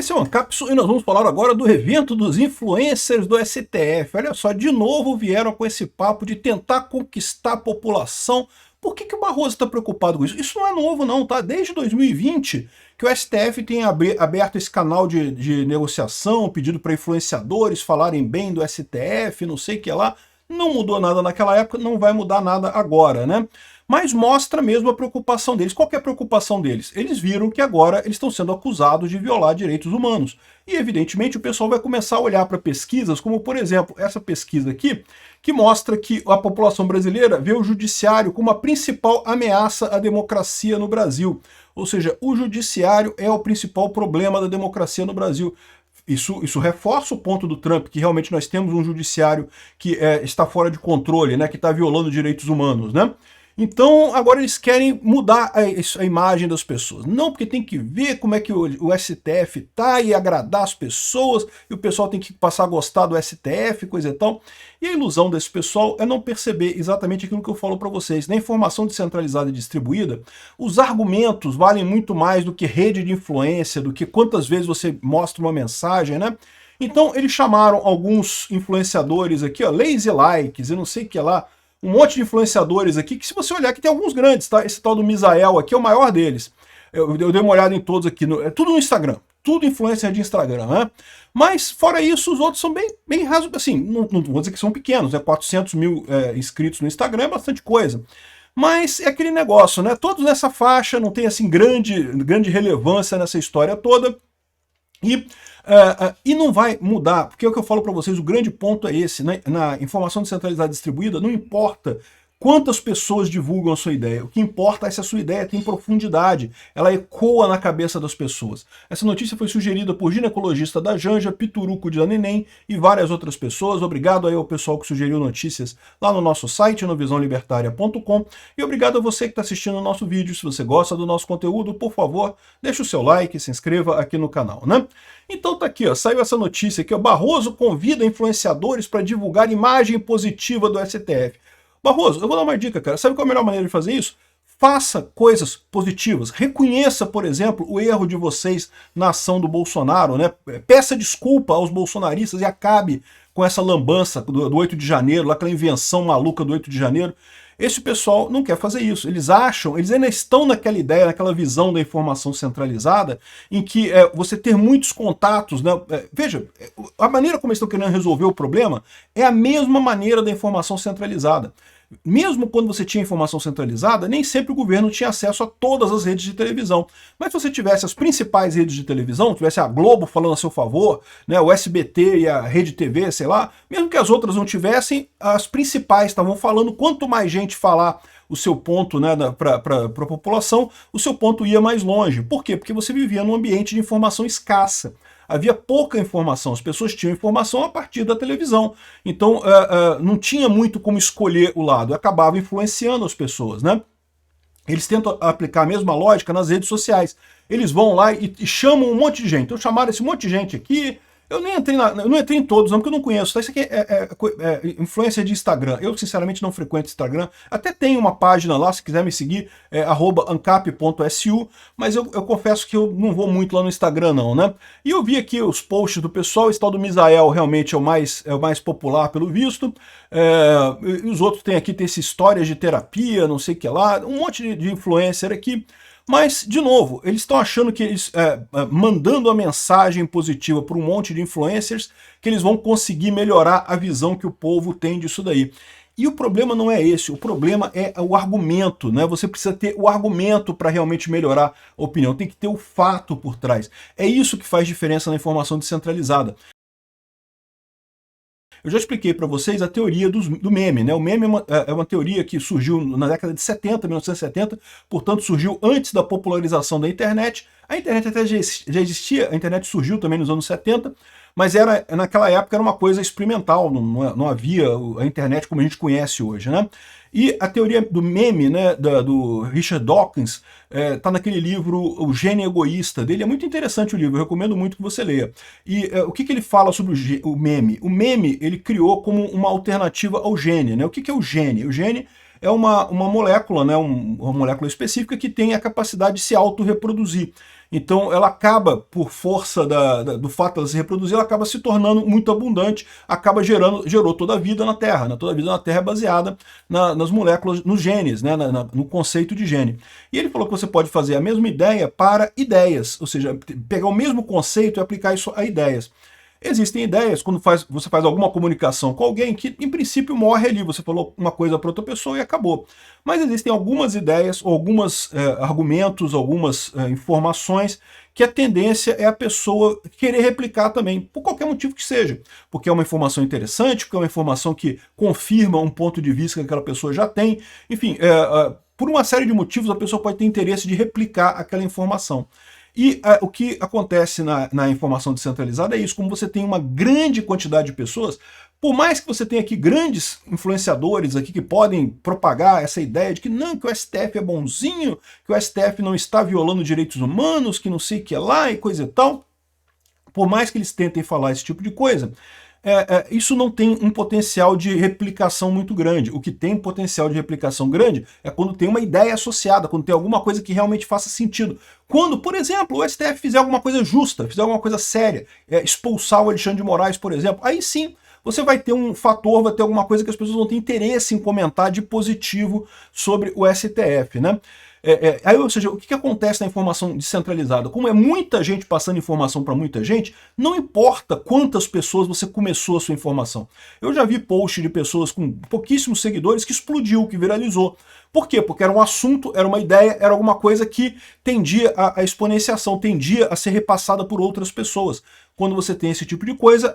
Esse é o Ancapsu e nós vamos falar agora do evento dos influencers do STF. Olha só, de novo vieram com esse papo de tentar conquistar a população. Por que o Barroso está preocupado com isso? Isso não é novo não, tá? Desde 2020 que o STF tem aberto esse canal de negociação, pedido para influenciadores falarem bem do STF, não sei o que lá. Não mudou nada naquela época, não vai mudar nada agora, né? Mas mostra mesmo a preocupação deles. Qual que é a preocupação deles? Eles viram que agora eles estão sendo acusados de violar direitos humanos. E, evidentemente, o pessoal vai começar a olhar para pesquisas, como, por exemplo, essa pesquisa aqui, que mostra que a população brasileira vê o judiciário como a principal ameaça à democracia no Brasil. Ou seja, o judiciário é o principal problema da democracia no Brasil. Isso reforça o ponto do Trump, que realmente nós temos um judiciário que está fora de controle, né, que está violando direitos humanos, né? Então, agora eles querem mudar a imagem das pessoas. Não, porque tem que ver como é que o STF tá e agradar as pessoas, e o pessoal tem que passar a gostar do STF, coisa e tal. E a ilusão desse pessoal é não perceber exatamente aquilo que eu falo para vocês. Na informação descentralizada e distribuída, os argumentos valem muito mais do que rede de influência, do que quantas vezes você mostra uma mensagem, né? Então, eles chamaram alguns influenciadores aqui, ó, lazy likes e não sei o que lá, um monte de influenciadores aqui, que se você olhar aqui tem alguns grandes, tá? Esse tal do Misael aqui é o maior deles. Eu dei uma olhada em todos aqui, é tudo no Instagram, tudo influencer de Instagram, né? Mas, fora isso, os outros são bem rasos, assim, não vou dizer que são pequenos, né? 400 mil inscritos no Instagram é bastante coisa. Mas é aquele negócio, né? Todos nessa faixa, não tem, assim, grande relevância nessa história toda. E não vai mudar, porque é o que eu falo para vocês, o grande ponto é esse, né? Na informação descentralizada distribuída, não importa quantas pessoas divulgam a sua ideia, o que importa é se a sua ideia tem profundidade, ela ecoa na cabeça das pessoas. Essa notícia foi sugerida por ginecologista da Janja, Pituruco da Neném e várias outras pessoas. Obrigado aí ao pessoal que sugeriu notícias lá no nosso site, no visãolibertaria.com, e obrigado a você que está assistindo o nosso vídeo. Se você gosta do nosso conteúdo, por favor, deixe o seu like, se inscreva aqui no canal, né? Então tá aqui, ó, saiu essa notícia aqui, ó, Barroso convida influenciadores para divulgar imagem positiva do STF. Barroso, eu vou dar uma dica, cara. Sabe qual é a melhor maneira de fazer isso? Faça coisas positivas. Reconheça, por exemplo, o erro de vocês na ação do Bolsonaro, né? Peça desculpa aos bolsonaristas e acabe com essa lambança do 8 de janeiro, lá aquela invenção maluca do 8 de janeiro. Esse pessoal não quer fazer isso. Eles ainda estão naquela ideia, naquela visão da informação centralizada, em que você ter muitos contatos, né? Veja, a maneira como eles estão querendo resolver o problema é a mesma maneira da informação centralizada. Mesmo quando você tinha informação centralizada, nem sempre o governo tinha acesso a todas as redes de televisão. Mas se você tivesse as principais redes de televisão, tivesse a Globo falando a seu favor, né, o SBT e a Rede TV, sei lá, mesmo que as outras não tivessem, as principais estavam falando. Quanto mais gente falar o seu ponto, né, para a população, o seu ponto ia mais longe. Por quê? Porque você vivia num ambiente de informação escassa. Havia pouca informação, as pessoas tinham informação a partir da televisão. Então não tinha muito como escolher o lado, acabava influenciando as pessoas, né? Eles tentam aplicar a mesma lógica nas redes sociais. Eles vão lá e chamam um monte de gente. Então chamaram esse monte de gente aqui. Eu não entrei em todos, não, porque eu não conheço. Tá? Isso aqui é influência de Instagram. Eu, sinceramente, não frequento Instagram. Até tem uma página lá, se quiser me seguir, é @ancap.su, mas eu confesso que eu não vou muito lá no Instagram, não, né? E eu vi aqui os posts do pessoal. Esse tal do Misael realmente é o mais popular, pelo visto. E os outros tem esse histórias de terapia, não sei o que lá. Um monte de influencer aqui. Mas, de novo, eles estão achando que eles, mandando a mensagem positiva para um monte de influencers, que eles vão conseguir melhorar a visão que o povo tem disso daí. E o problema não é esse, o problema é o argumento, né? Você precisa ter o argumento para realmente melhorar a opinião, tem que ter o fato por trás. É isso que faz diferença na informação descentralizada. Eu já expliquei para vocês a teoria do meme, né? O meme é uma teoria que surgiu na década de 70, 1970, portanto surgiu antes da popularização da internet. A internet até já existia, a internet surgiu também nos anos 70, mas naquela época era uma coisa experimental, não havia a internet como a gente conhece hoje, né? E a teoria do meme, né, do Richard Dawkins, está naquele livro O Gênio Egoísta dele. É muito interessante o livro, eu recomendo muito que você leia. E o que ele fala sobre o meme? O meme ele criou como uma alternativa ao gene, né? O que é o gene? O gene é uma molécula, né, uma molécula específica que tem a capacidade de se autorreproduzir. Então ela acaba, por força do fato de ela se reproduzir, ela acaba se tornando muito abundante, acaba gerou toda a vida na Terra. Né? Toda a vida na Terra é baseada nas moléculas, nos genes, né? No conceito de gene. E ele falou que você pode fazer a mesma ideia para ideias, ou seja, pegar o mesmo conceito e aplicar isso a ideias. Existem ideias, quando você faz alguma comunicação com alguém, que em princípio morre ali, você falou uma coisa para outra pessoa e acabou. Mas existem algumas ideias, ou alguns argumentos, algumas informações, que a tendência é a pessoa querer replicar também, por qualquer motivo que seja. Porque é uma informação interessante, porque é uma informação que confirma um ponto de vista que aquela pessoa já tem. Enfim, por uma série de motivos a pessoa pode ter interesse de replicar aquela informação. E o que acontece na informação descentralizada é isso, como você tem uma grande quantidade de pessoas, por mais que você tenha aqui grandes influenciadores aqui que podem propagar essa ideia de que não, que o STF é bonzinho, que o STF não está violando direitos humanos, que não sei o que é lá e coisa e tal, por mais que eles tentem falar esse tipo de coisa, isso não tem um potencial de replicação muito grande. O que tem potencial de replicação grande é quando tem uma ideia associada, quando tem alguma coisa que realmente faça sentido. Quando, por exemplo, o STF fizer alguma coisa justa, fizer alguma coisa séria, expulsar o Alexandre de Moraes, por exemplo, aí sim você vai ter um fator, vai ter alguma coisa que as pessoas vão ter interesse em comentar de positivo sobre o STF, né? Aí, ou seja, o que acontece na informação descentralizada? Como é muita gente passando informação para muita gente, não importa quantas pessoas você começou a sua informação. Eu já vi post de pessoas com pouquíssimos seguidores que explodiu, que viralizou. Por quê? Porque era um assunto, era uma ideia, era alguma coisa que tendia a exponenciação, tendia a ser repassada por outras pessoas. Quando você tem esse tipo de coisa,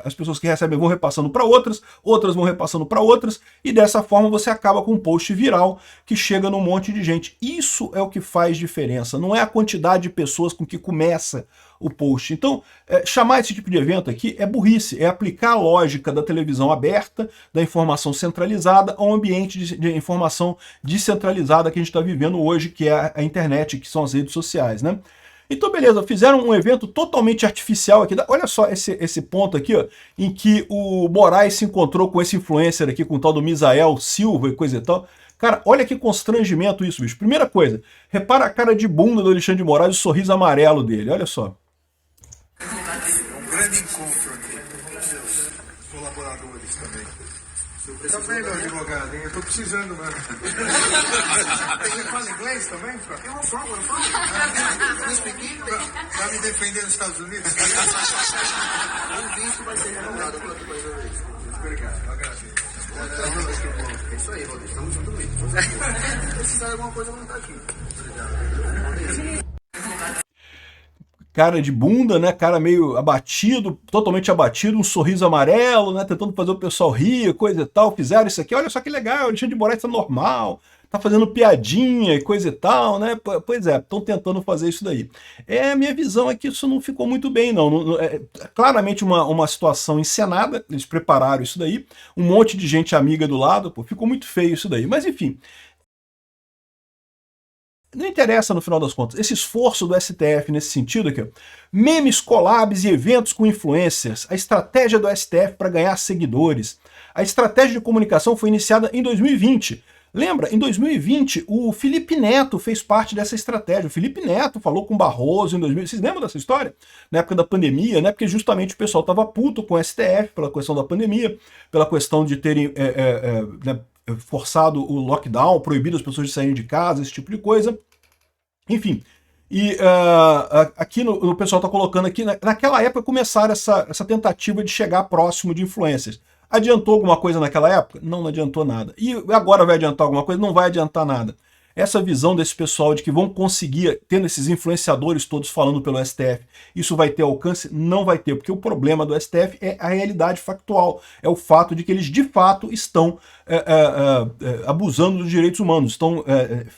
as pessoas que recebem vão repassando para outras, outras vão repassando para outras, e dessa forma você acaba com um post viral que chega num monte de gente. Isso é o que faz diferença, não é a quantidade de pessoas com que começa o post. Então, chamar esse tipo de evento aqui é burrice, é aplicar a lógica da televisão aberta, da informação centralizada, ao ambiente de informação descentralizada que a gente está vivendo hoje, que é a internet, que são as redes sociais, né? Então, beleza, fizeram um evento totalmente artificial aqui. Olha só esse ponto aqui, ó, em que o Moraes se encontrou com esse influencer aqui, com o tal do Misael Silva e coisa e tal. Cara, olha que constrangimento isso, bicho. Primeira coisa, repara a cara de bunda do Alexandre de Moraes, o sorriso amarelo dele, olha só. Um grande encontro aqui com seus colaboradores também. Tá bem, meu advogado, hein? Eu tô precisando mesmo. Você fala inglês também? Eu não falo. Tá me defender nos Estados Unidos? O visto vai ser renovado para outra coisa. Obrigado, eu agradeço. É isso aí, Rodrigo. Estamos juntos mesmo. Se precisar de alguma coisa, eu vou estar aqui. Obrigado. Cara de bunda, né? Cara meio abatido, totalmente abatido, um sorriso amarelo, né? Tentando fazer o pessoal rir, coisa e tal. Fizeram isso aqui, olha só que legal, o Alexandre de Moraes tá normal, tá fazendo piadinha e coisa e tal, né? Pois é, estão tentando fazer isso daí. A minha visão é que isso não ficou muito bem, não. É claramente uma situação encenada, eles prepararam isso daí, um monte de gente amiga do lado, pô, ficou muito feio isso daí. Mas enfim, não interessa no final das contas. Esse esforço do STF nesse sentido aqui, ó, memes, collabs e eventos com influencers, a estratégia do STF para ganhar seguidores. A estratégia de comunicação foi iniciada em 2020. Lembra? Em 2020, o Felipe Neto fez parte dessa estratégia. O Felipe Neto falou com o Barroso em 2020. Vocês lembram dessa história? Na época da pandemia, né? Porque justamente o pessoal estava puto com o STF pela questão da pandemia, pela questão de terem né, forçado o lockdown, proibido as pessoas de saírem de casa, esse tipo de coisa. Enfim, e aqui o pessoal está colocando aqui, naquela época começaram essa tentativa de chegar próximo de influencers. Adiantou alguma coisa naquela época? Não adiantou nada. E agora vai adiantar alguma coisa? Não vai adiantar nada. Essa visão desse pessoal de que vão conseguir, tendo esses influenciadores todos falando pelo STF, isso vai ter alcance? Não vai ter, porque o problema do STF é a realidade factual, é o fato de que eles de fato estão abusando dos direitos humanos, estão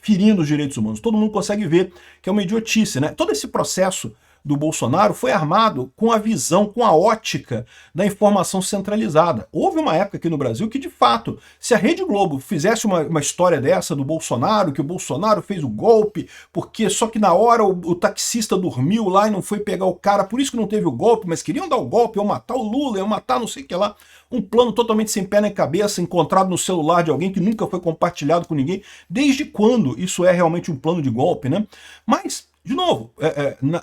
ferindo os direitos humanos. Todo mundo consegue ver que é uma idiotice, né? Todo esse processo do Bolsonaro foi armado com a visão, com a ótica da informação centralizada. Houve uma época aqui no Brasil que, de fato, se a Rede Globo fizesse uma história dessa do Bolsonaro, que o Bolsonaro fez o golpe, porque só que na hora o taxista dormiu lá e não foi pegar o cara, por isso que não teve o golpe, mas queriam dar o golpe, iam matar o Lula, iam matar não sei o que lá, um plano totalmente sem pé nem cabeça, encontrado no celular de alguém que nunca foi compartilhado com ninguém. Desde quando isso é realmente um plano de golpe, né? Mas De novo,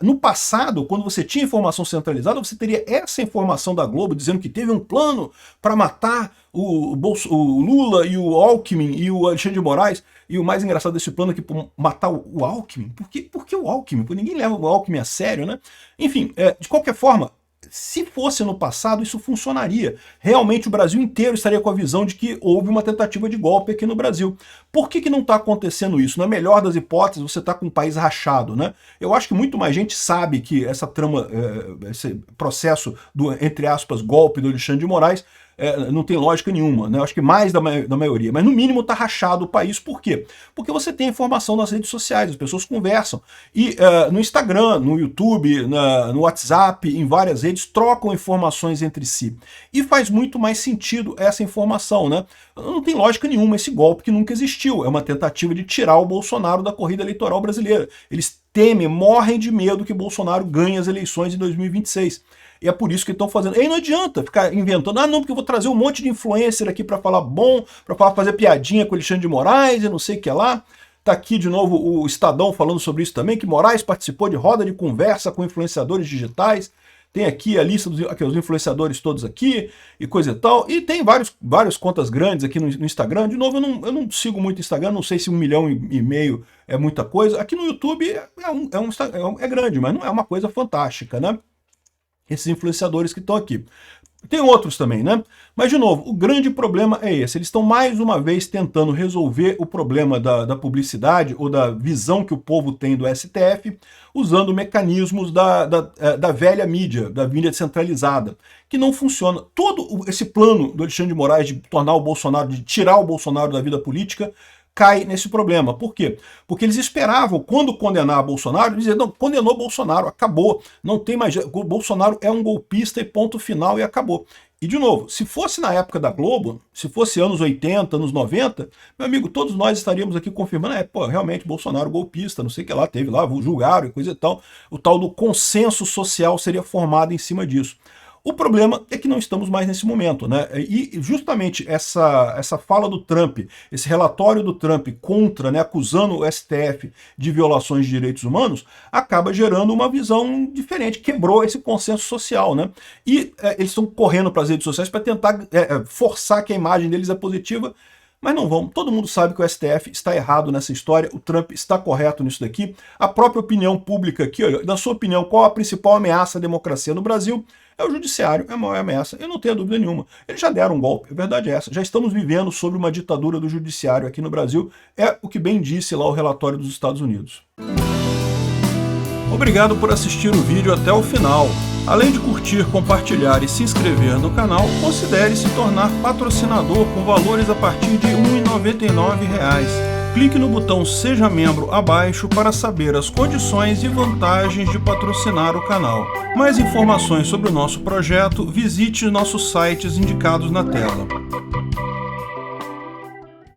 no passado, quando você tinha informação centralizada, você teria essa informação da Globo dizendo que teve um plano para matar o Lula e o Alckmin e o Alexandre de Moraes. E o mais engraçado desse plano é que matar o Alckmin. Por que o Alckmin? Porque ninguém leva o Alckmin a sério, né? Enfim, de qualquer forma, se fosse no passado, isso funcionaria. Realmente o Brasil inteiro estaria com a visão de que houve uma tentativa de golpe aqui no Brasil. Por que não está acontecendo isso? Na melhor das hipóteses, você está com um país rachado, né? Eu acho que muito mais gente sabe que essa trama, esse processo do, entre aspas, golpe do Alexandre de Moraes, não tem lógica nenhuma, né? Eu acho que mais da maioria, mas no mínimo está rachado o país. Por quê? Porque você tem informação nas redes sociais, as pessoas conversam. E no Instagram, no YouTube, no WhatsApp, em várias redes, trocam informações entre si. E faz muito mais sentido essa informação, né? Não tem lógica nenhuma esse golpe que nunca existiu. É uma tentativa de tirar o Bolsonaro da corrida eleitoral brasileira. Eles temem, morrem de medo que Bolsonaro ganhe as eleições em 2026. E é por isso que estão fazendo. E aí não adianta ficar inventando, não, porque eu vou trazer um monte de influencer aqui para falar bom, para fazer piadinha com o Alexandre de Moraes e não sei o que lá. Tá aqui de novo o Estadão falando sobre isso também, que Moraes participou de roda de conversa com influenciadores digitais. Tem aqui a lista dos influenciadores todos aqui e coisa e tal. E tem várias contas grandes aqui no Instagram. De novo, eu não sigo muito o Instagram, não sei se 1,5 milhão é muita coisa. Aqui no YouTube é grande, mas não é uma coisa fantástica, né? Esses influenciadores que estão aqui. Tem outros também, né? Mas, de novo, o grande problema é esse. Eles estão mais uma vez tentando resolver o problema da publicidade ou da visão que o povo tem do STF, usando mecanismos da velha mídia, da mídia centralizada, que não funciona. Todo esse plano do Alexandre de Moraes de tornar o Bolsonaro, de tirar o Bolsonaro da vida política, cai nesse problema. Por quê? Porque eles esperavam, quando condenar Bolsonaro, dizer, não, condenou Bolsonaro, acabou, não tem mais... O Bolsonaro é um golpista e ponto final e acabou. E, de novo, se fosse na época da Globo, se fosse anos 80, anos 90, meu amigo, todos nós estaríamos aqui confirmando, realmente, Bolsonaro golpista, não sei o que lá, teve lá, julgaram e coisa e tal. O tal do consenso social seria formado em cima disso. O problema é que não estamos mais nesse momento, né? E justamente essa fala do Trump, esse relatório do Trump contra, né, acusando o STF de violações de direitos humanos, acaba gerando uma visão diferente, quebrou esse consenso social, né? E eles estão correndo para as redes sociais para tentar forçar que a imagem deles é positiva, mas não vão. Todo mundo sabe que o STF está errado nessa história, o Trump está correto nisso daqui. A própria opinião pública aqui, olha, na sua opinião, qual a principal ameaça à democracia no Brasil? É o judiciário, é a maior ameaça. Eu não tenho dúvida nenhuma. Eles já deram um golpe, a verdade é essa. Já estamos vivendo sobre uma ditadura do judiciário aqui no Brasil. É o que bem disse lá o relatório dos Estados Unidos. Obrigado por assistir o vídeo até o final. Além de curtir, compartilhar e se inscrever no canal, considere se tornar patrocinador com valores a partir de R$ 1,99. Clique no botão Seja Membro abaixo para saber as condições e vantagens de patrocinar o canal. Mais informações sobre o nosso projeto, visite nossos sites indicados na tela.